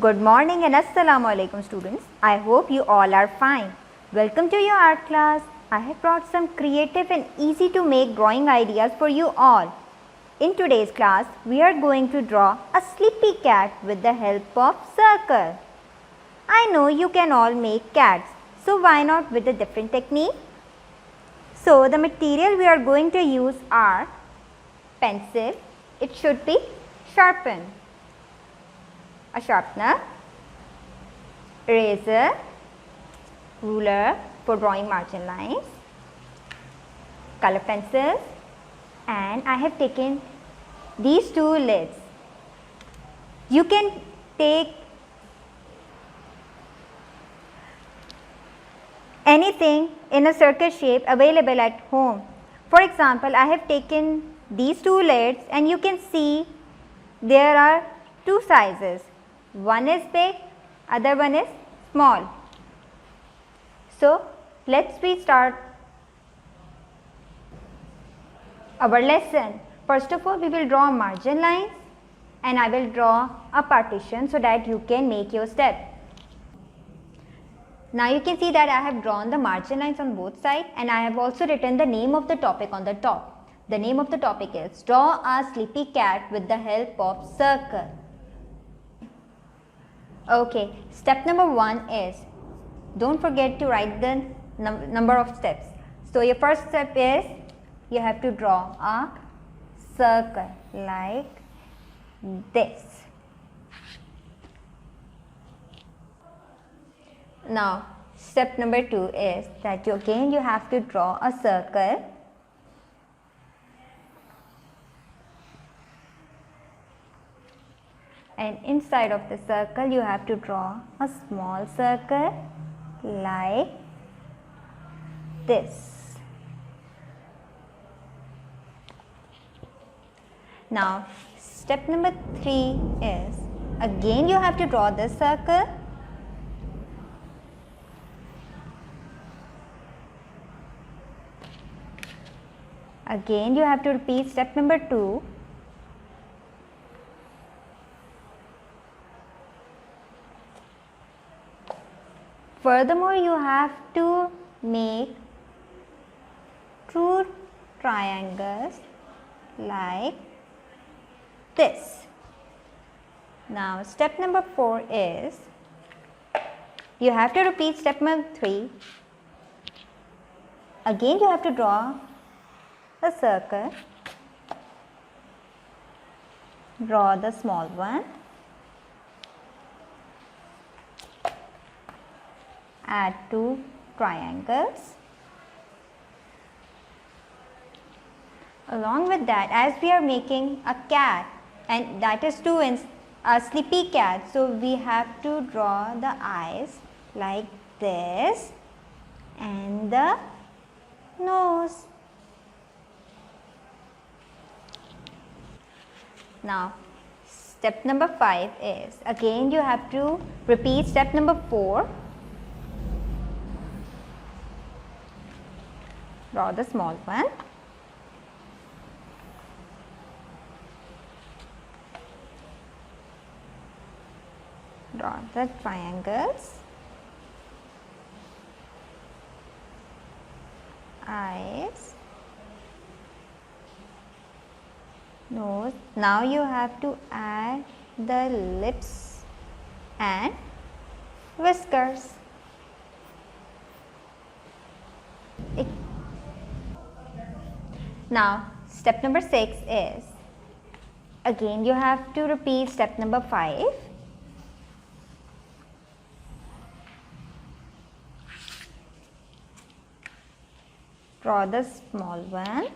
Good morning and Assalamu alaikum students. I hope you all are fine. Welcome to your art class. I have brought some creative and easy to make drawing ideas for you all. In today's class, we are going to draw a sleepy cat with the help of circle. I know you can all make cats, so why not with a different technique? So the material we are going to use are pencil, it should be sharpened, a sharpener, eraser, ruler for drawing margin lines, color pencils, and I have taken these two lids. You can take anything in a circle shape available at home. For example, I have taken these two lids and you can see there are two sizes. One is big, other one is small. So, let's start our lesson. First of all, we will draw margin lines and I will draw a partition so that you can make your step. Now you can see that I have drawn the margin lines on both sides and I have also written the name of the topic on the top. The name of the topic is Draw a Sleepy Cat with the help of circle. Okay, step number 1 is, don't forget to write the number of steps. So your first step is, you have to draw a circle like this. Now, step number 2 is that you have to draw a circle and inside of the circle you have to draw a small circle like this. Now, step number 3 is, again you have to draw this circle again you have to repeat step number 2. Furthermore, you have to make two triangles like this. Now, step number 4 is, you have to repeat step number 3. Again, you have to draw a circle, draw the small one, add two triangles. Along with that, as we are making a cat and that is a sleepy cat, so we have to draw the eyes like this and the nose. Now, step number 5 is, again you have to repeat step number 4. Draw the small one. Draw the triangles. Eyes. Nose. Now you have to add the lips and whiskers. Now, step number 6 is, again you have to repeat step number 5. Draw the small one.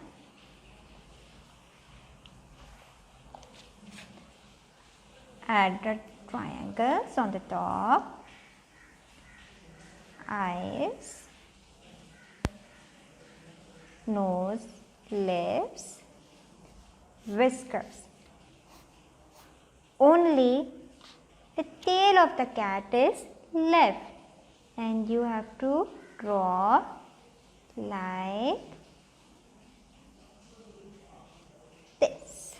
Add the triangles on the top. Eyes, nose, lips, whiskers. Only the tail of the cat is left and you have to draw like this.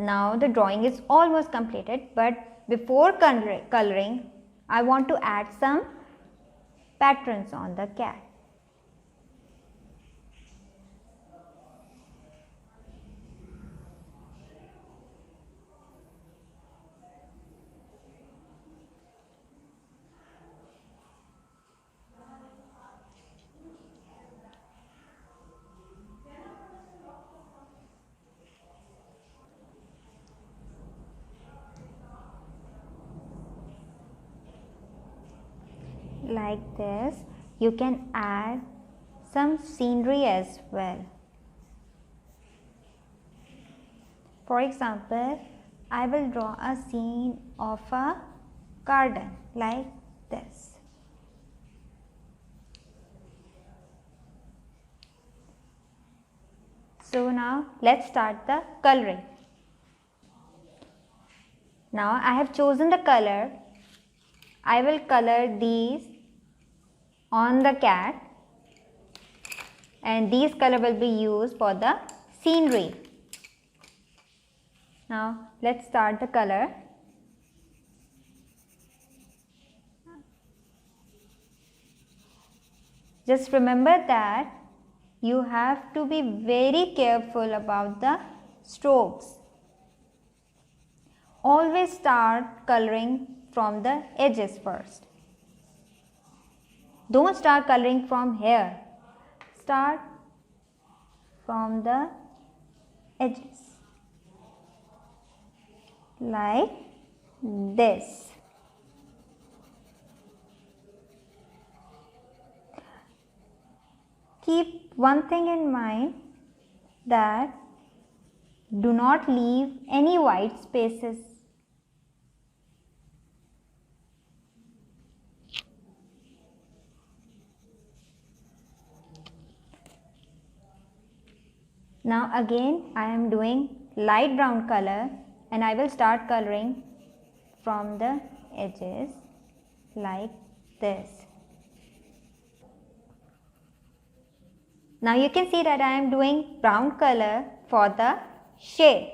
Now the drawing is almost completed, but before coloring, I want to add some patterns on the cat. Like this, you can add some scenery as well. For example, I will draw a scene of a garden like this. So now let's start the coloring. Now I have chosen the color. I will color these on the cat, and these color will be used for the scenery. Now let's start the color. Just remember that you have to be very careful about the strokes. Always start coloring from the edges first. Don't start coloring from here. Start from the edges like this. Keep one thing in mind, that do not leave any white spaces. Now again I am doing light brown color, and I will start coloring from the edges like this. Now you can see that I am doing brown color for the shade.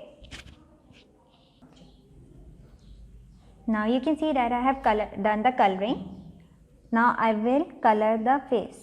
Now you can see that I have done the coloring. Now I will color the face.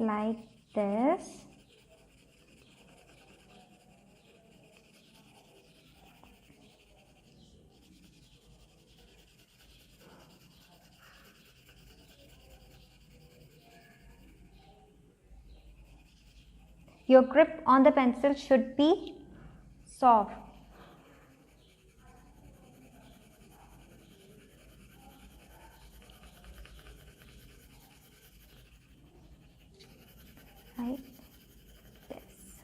Like this. Your grip on the pencil should be soft. Like this.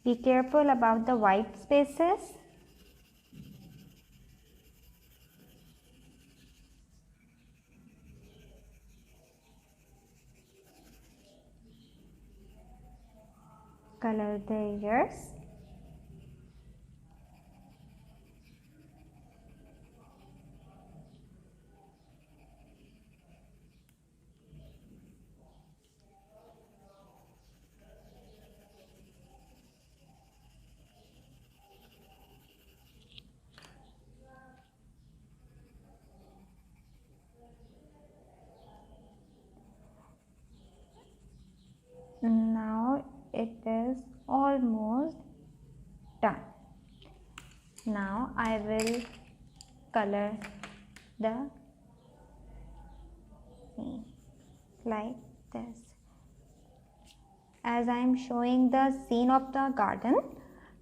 Be careful about the white spaces. Color the ears. Now it is almost done. Now I will color the scene like this. As I am showing the scene of the garden,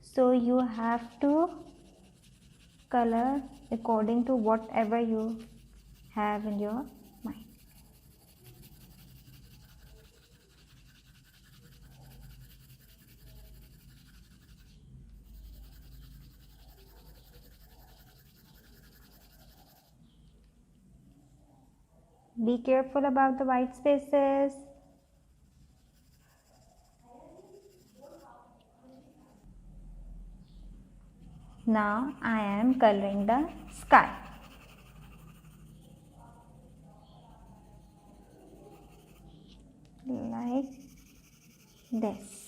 so you have to color according to whatever you have in your mind. Be careful about the white spaces. Now I am coloring the sky. Like this.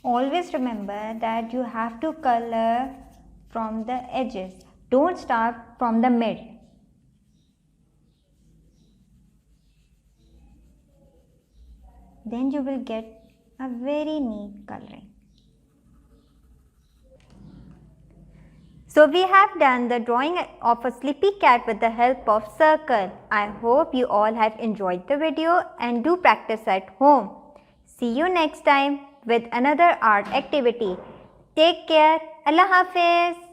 Always remember that you have to color from the edges. Don't start from the mid. Then you will get a very neat coloring. So we have done the drawing of a sleepy cat with the help of circle. I hope you all have enjoyed the video and do practice at home. See you next time with another art activity. Take care. Allah Hafiz.